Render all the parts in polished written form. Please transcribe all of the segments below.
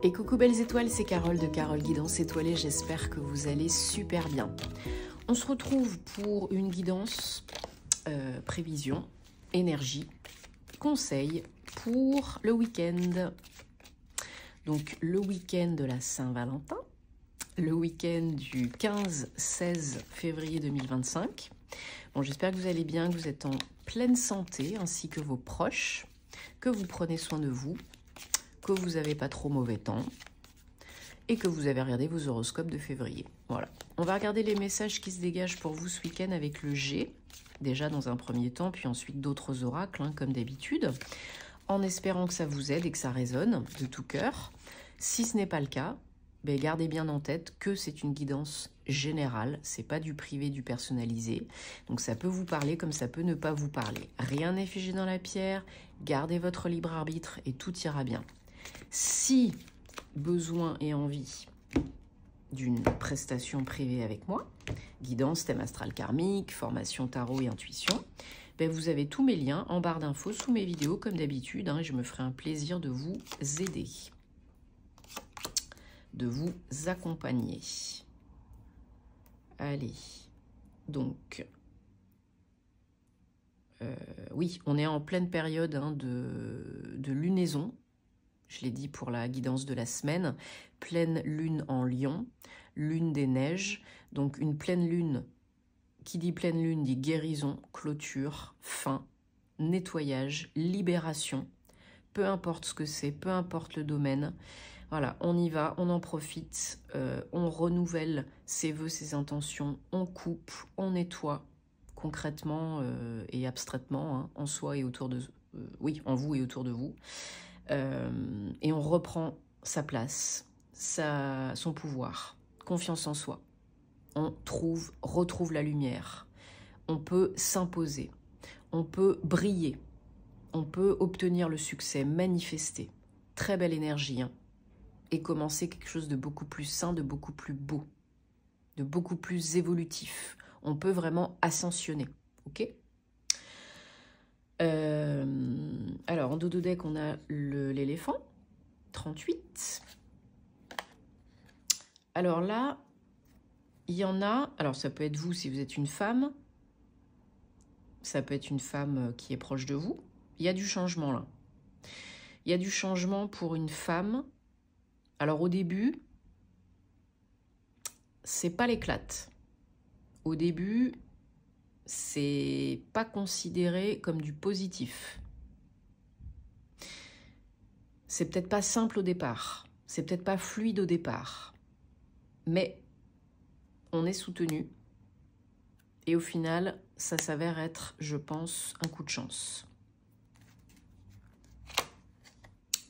Et coucou belles étoiles, c'est Carole de Carole Guidance Étoilée, j'espère que vous allez super bien. On se retrouve pour une guidance, prévision, énergie, conseil pour le week-end. Donc le week-end de la Saint-Valentin, le week-end du 15-16 février 2025. Bon, j'espère que vous allez bien, que vous êtes en pleine santé, ainsi que vos proches, que vous prenez soin de vous, que vous n'avez pas trop mauvais temps et que vous avez regardé vos horoscopes de février. Voilà. On va regarder les messages qui se dégagent pour vous ce week-end avec le G, déjà dans un premier temps, puis ensuite d'autres oracles, hein, comme d'habitude, en espérant que ça vous aide et que ça résonne de tout cœur. Si ce n'est pas le cas, ben gardez bien en tête que c'est une guidance générale, c'est pas du privé, du personnalisé. Donc ça peut vous parler comme ça peut ne pas vous parler. Rien n'est figé dans la pierre, gardez votre libre arbitre et tout ira bien. Si besoin et envie d'une prestation privée avec moi, guidance, thème astral karmique, formation tarot et intuition, ben vous avez tous mes liens en barre d'infos sous mes vidéos comme d'habitude, hein, et je me ferai un plaisir de vous aider, de vous accompagner. Allez, donc, oui, on est en pleine période, hein, de lunaison. Je l'ai dit pour la guidance de la semaine, pleine lune en Lion, lune des neiges, donc une pleine lune, qui dit pleine lune dit guérison, clôture, fin, nettoyage, libération, peu importe ce que c'est, peu importe le domaine, voilà, on y va, on en profite, on renouvelle ses vœux, ses intentions, on coupe, on nettoie, concrètement et abstraitement, hein, en soi et autour de, oui, en vous et autour de vous. Et on reprend sa place, son pouvoir, confiance en soi. On retrouve la lumière. On peut s'imposer. On peut briller. On peut obtenir le succès, manifester. Très belle énergie, hein, et commencer quelque chose de beaucoup plus sain, de beaucoup plus beau, de beaucoup plus évolutif. On peut vraiment ascensionner, ok ? Alors, en dodo deck, on a l'éléphant, 38. Alors là, il y en a... Alors, ça peut être vous si vous êtes une femme. Ça peut être une femme qui est proche de vous. Il y a du changement, là. Il y a du changement pour une femme. Alors, au début, c'est pas l'éclate. Au début, c'est pas considéré comme du positif. C'est peut-être pas simple au départ, c'est peut-être pas fluide au départ, mais on est soutenu et au final, ça s'avère être, je pense, un coup de chance.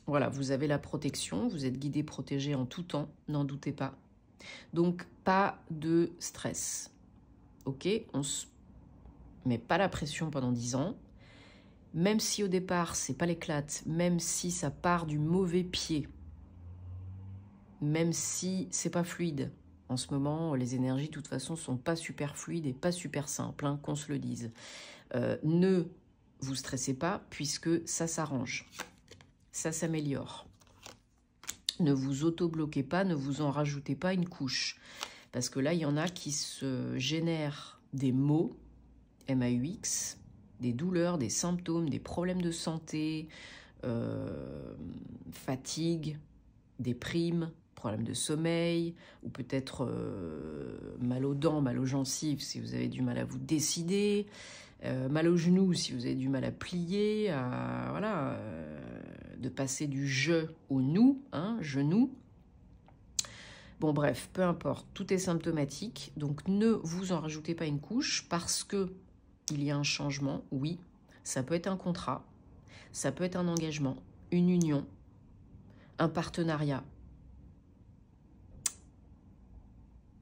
Voilà, vous avez la protection, vous êtes guidé, protégé en tout temps, n'en doutez pas. Donc, pas de stress, ok? On se met pas la pression pendant 10 ans. Même si au départ, c'est pas l'éclate, même si ça part du mauvais pied, même si c'est pas fluide. En ce moment, les énergies, de toute façon, sont pas super fluides et pas super simples, hein, qu'on se le dise. Ne vous stressez pas, puisque ça s'arrange. Ça s'améliore. Ne vous auto-bloquez pas, ne vous en rajoutez pas une couche. Parce que là, il y en a qui se génèrent des maux, MAUX, des douleurs, des symptômes, des problèmes de santé, fatigue, déprime, problèmes de sommeil, ou peut-être mal aux dents, mal aux gencives si vous avez du mal à vous décider, mal aux genoux si vous avez du mal à plier, voilà, de passer du je au nous, hein, genou. Bon bref, peu importe, tout est symptomatique, donc ne vous en rajoutez pas une couche parce que il y a un changement, oui, ça peut être un contrat, ça peut être un engagement, une union, un partenariat.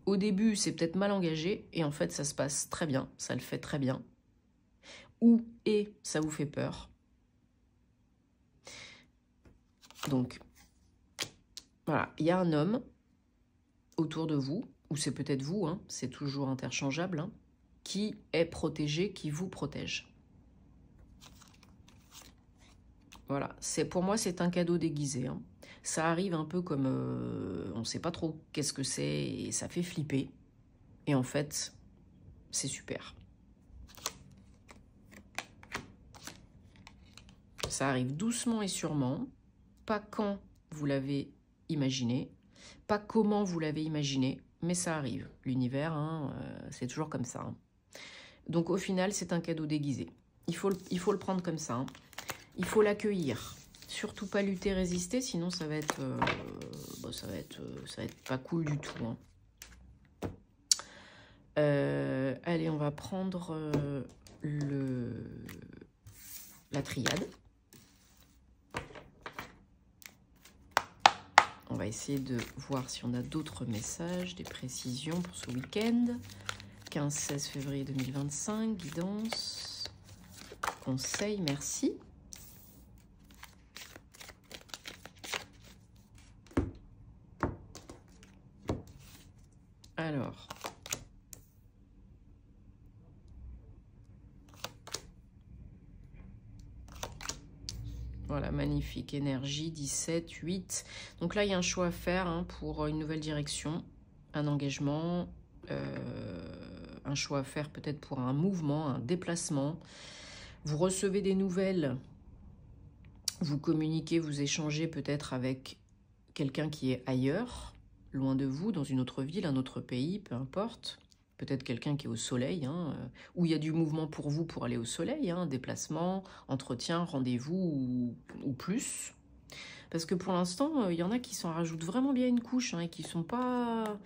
Au début, c'est peut-être mal engagé et en fait, ça se passe très bien, ça le fait très bien. Ou, et ça vous fait peur. Donc, voilà, il y a un homme autour de vous, ou c'est peut-être vous, hein, c'est toujours interchangeable, hein, qui est protégé, qui vous protège. Voilà, pour moi, c'est un cadeau déguisé, hein. Ça arrive un peu comme on ne sait pas trop qu'est-ce que c'est et ça fait flipper. Et en fait, c'est super. Ça arrive doucement et sûrement, pas quand vous l'avez imaginé, pas comment vous l'avez imaginé, mais ça arrive. L'univers, hein, c'est toujours comme ça. Hein. Donc au final, c'est un cadeau déguisé. Il faut le prendre comme ça. Hein. Il faut l'accueillir. Surtout pas lutter, résister, sinon ça va être, ça va être pas cool du tout. Hein. Allez, on va prendre la triade. On va essayer de voir si on a d'autres messages, des précisions pour ce week-end. 15-16 février 2025, guidance, conseil, merci. Alors, voilà, magnifique énergie, 17, 8. Donc là, il y a un choix à faire hein, pour une nouvelle direction, un engagement, un choix à faire peut-être pour un mouvement, un déplacement. Vous recevez des nouvelles, vous communiquez, vous échangez peut-être avec quelqu'un qui est ailleurs, loin de vous, dans une autre ville, un autre pays, peu importe. Peut-être quelqu'un qui est au soleil, hein, où il y a du mouvement pour vous pour aller au soleil, hein, déplacement, entretien, rendez-vous ou plus. Parce que pour l'instant, il y en a qui s'en rajoutent vraiment bien une couche hein, et qui sont pas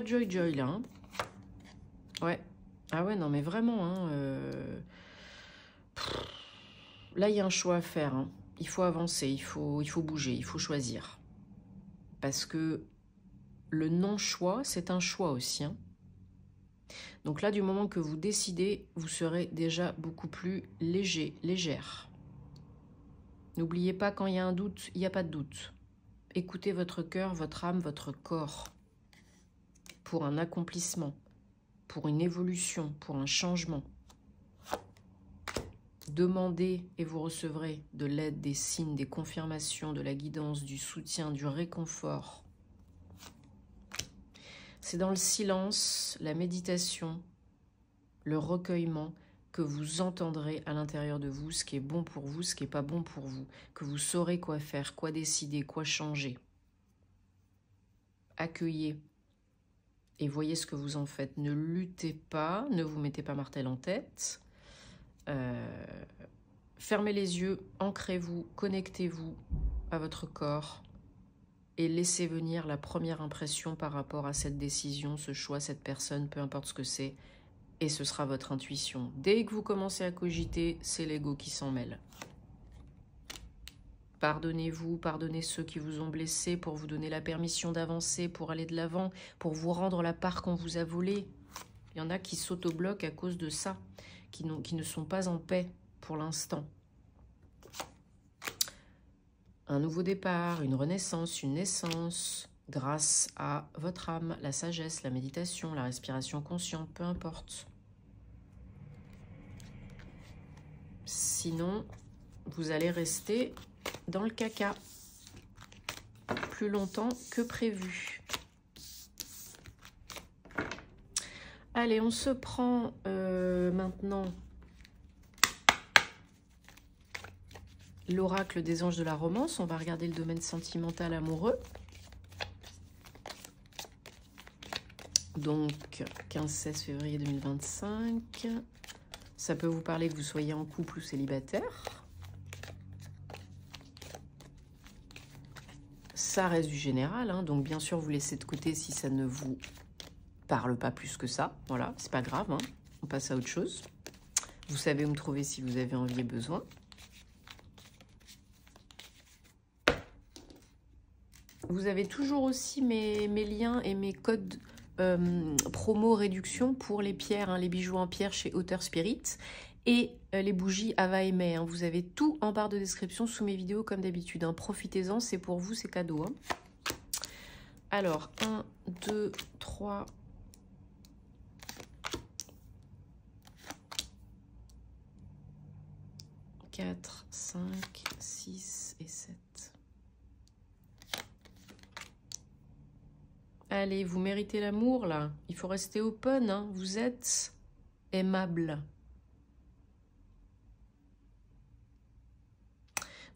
joy là. Hein. Ouais. Ah ouais, non mais vraiment. Hein, là, il y a un choix à faire. Hein. Il faut avancer, il faut bouger, il faut choisir. Parce que le non-choix, c'est un choix aussi. Hein. Donc là, du moment que vous décidez, vous serez déjà beaucoup plus léger, légère. N'oubliez pas, quand il y a un doute, il n'y a pas de doute. Écoutez votre cœur, votre âme, votre corps. Pour un accomplissement, pour une évolution, pour un changement. Demandez et vous recevrez de l'aide, des signes, des confirmations, de la guidance, du soutien, du réconfort. C'est dans le silence, la méditation, le recueillement que vous entendrez à l'intérieur de vous ce qui est bon pour vous, ce qui n'est pas bon pour vous, que vous saurez quoi faire, quoi décider, quoi changer. Accueillez et voyez ce que vous en faites. Ne luttez pas, ne vous mettez pas martel en tête. Fermez les yeux, ancrez-vous, connectez-vous à votre corps et laissez venir la première impression par rapport à cette décision, ce choix, cette personne, peu importe ce que c'est, et ce sera votre intuition. Dès que vous commencez à cogiter, c'est l'ego qui s'en mêle. Pardonnez-vous, pardonnez ceux qui vous ont blessé pour vous donner la permission d'avancer, pour aller de l'avant, pour vous rendre la part qu'on vous a volée. Il y en a qui s'auto-bloquent à cause de ça, qui ne sont pas en paix pour l'instant. Un nouveau départ, une renaissance, une naissance, grâce à votre âme, la sagesse, la méditation, la respiration consciente, peu importe. Sinon, vous allez rester dans le caca plus longtemps que prévu. Allez, on se prend maintenant l'oracle des anges de la romance. On va regarder le domaine sentimental amoureux. Donc, 15-16 février 2025. Ça peut vous parler que vous soyez en couple ou célibataire. Ça reste du général, hein, donc bien sûr, vous laissez de côté si ça ne vous parle pas plus que ça. Voilà, c'est pas grave, hein, on passe à autre chose. Vous savez où me trouver si vous avez envie et besoin. Vous avez toujours aussi mes liens et mes codes promo réduction pour les pierres, hein, les bijoux en pierre chez Auteur Spirit et les bougies Ava et May. Hein. Vous avez tout en barre de description sous mes vidéos comme d'habitude. Hein. Profitez-en, c'est pour vous, c'est cadeau. Hein. Alors, 1, 2, 3... 4, 5, 6 et 7. Allez, vous méritez l'amour, là. Il faut rester open, hein. Vous êtes aimable.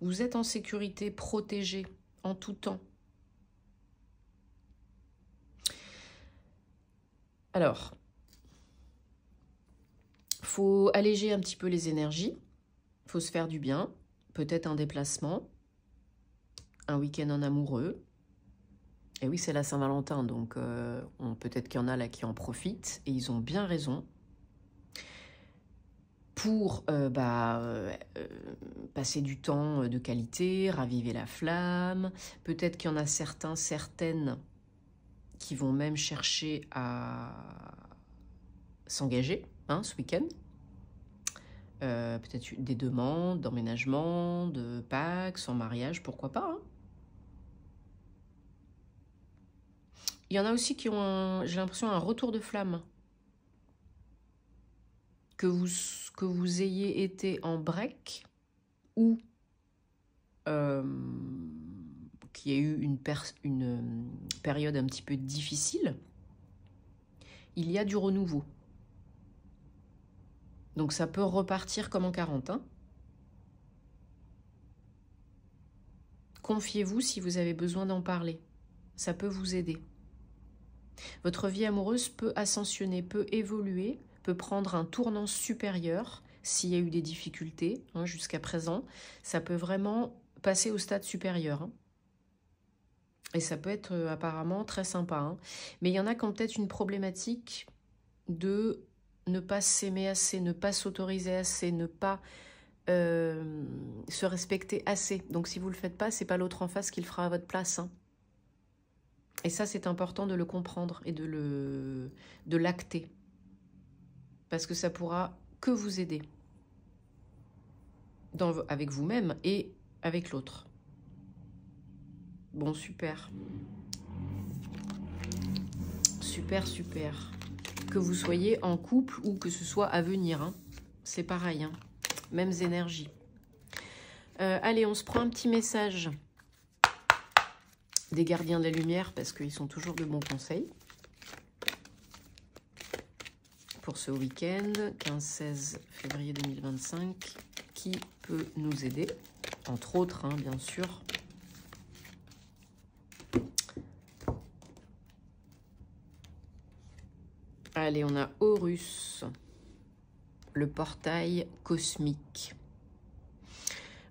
Vous êtes en sécurité, protégé, en tout temps. Alors, faut alléger un petit peu les énergies. Faut se faire du bien. Peut-être un déplacement. Un week-end en amoureux. Et oui, c'est la Saint-Valentin, donc peut-être qu'il y en a là qui en profitent. Et ils ont bien raison. Pour passer du temps de qualité, raviver la flamme. Peut-être qu'il y en a certains, certaines qui vont même chercher à s'engager ce week-end. Peut-être des demandes d'emménagement, de Pax, en mariage, pourquoi pas. Hein. Il y en a aussi qui ont, j'ai l'impression, un retour de flamme. Que vous ayez été en break ou qu'il y ait eu une période un petit peu difficile, il y a du renouveau. Donc ça peut repartir comme en 40. Hein. Confiez-vous si vous avez besoin d'en parler. Ça peut vous aider. Votre vie amoureuse peut ascensionner, peut évoluer, peut prendre un tournant supérieur s'il y a eu des difficultés jusqu'à présent. Ça peut vraiment passer au stade supérieur. Hein. Et ça peut être apparemment très sympa. Hein. Mais il y en a qui ont peut-être une problématique de ne pas s'aimer assez, ne pas s'autoriser assez, ne pas se respecter assez. Donc si vous ne le faites pas, c'est pas l'autre en face qui le fera à votre place. Hein. Et ça, c'est important de le comprendre et de l'acter. Parce que ça pourra que vous aider. Avec vous-même et avec l'autre. Bon, super. Super, super. Que vous soyez en couple ou que ce soit à venir. Hein. C'est pareil. Hein. Mêmes énergies. Allez, on se prend un petit message des gardiens de la lumière parce qu'ils sont toujours de bons conseils. Pour ce week-end, 15-16 février 2025, qui peut nous aider? Entre autres, hein, bien sûr. Allez, on a Horus, le portail cosmique.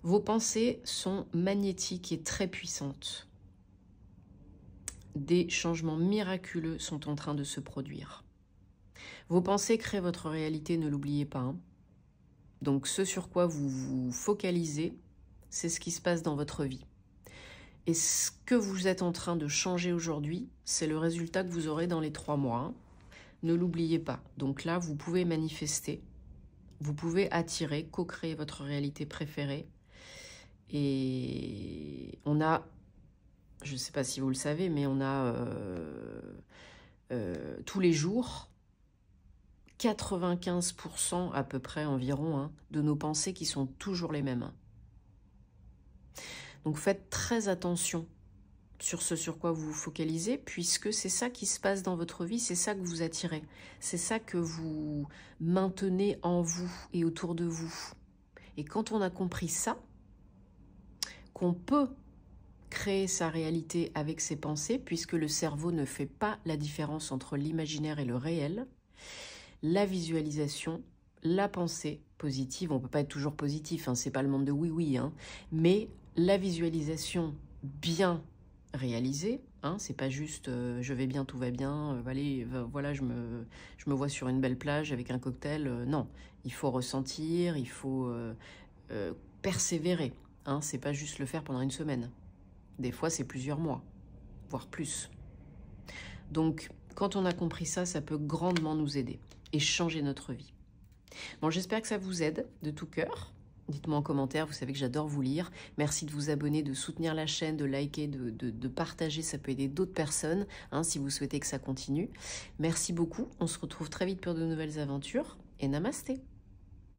Vos pensées sont magnétiques et très puissantes. Des changements miraculeux sont en train de se produire. Vos pensées créent votre réalité, ne l'oubliez pas. Hein. Donc ce sur quoi vous vous focalisez, c'est ce qui se passe dans votre vie. Et ce que vous êtes en train de changer aujourd'hui, c'est le résultat que vous aurez dans les 3 mois. Hein. Ne l'oubliez pas. Donc là, vous pouvez manifester, vous pouvez attirer, co-créer votre réalité préférée. Et on a, je ne sais pas si vous le savez, mais on a tous les jours 95% à peu près environ hein, de nos pensées qui sont toujours les mêmes. Donc faites très attention sur ce sur quoi vous vous focalisez, puisque c'est ça qui se passe dans votre vie, c'est ça que vous attirez, c'est ça que vous maintenez en vous et autour de vous. Et quand on a compris ça, qu'on peut créer sa réalité avec ses pensées, puisque le cerveau ne fait pas la différence entre l'imaginaire et le réel, la visualisation, la pensée positive, on ne peut pas être toujours positif, hein, c'est pas le monde de oui-oui, hein, mais la visualisation bien réalisée, hein, c'est pas juste je vais bien, tout va bien, allez, voilà, je me vois sur une belle plage avec un cocktail, non, il faut ressentir, il faut persévérer, hein, c'est pas juste le faire pendant une semaine, des fois c'est plusieurs mois, voire plus. Donc quand on a compris ça, ça peut grandement nous aider et changer notre vie. Bon, j'espère que ça vous aide de tout cœur. Dites-moi en commentaire, vous savez que j'adore vous lire. Merci de vous abonner, de soutenir la chaîne, de liker, de partager, ça peut aider d'autres personnes, hein, si vous souhaitez que ça continue. Merci beaucoup, on se retrouve très vite pour de nouvelles aventures et namasté.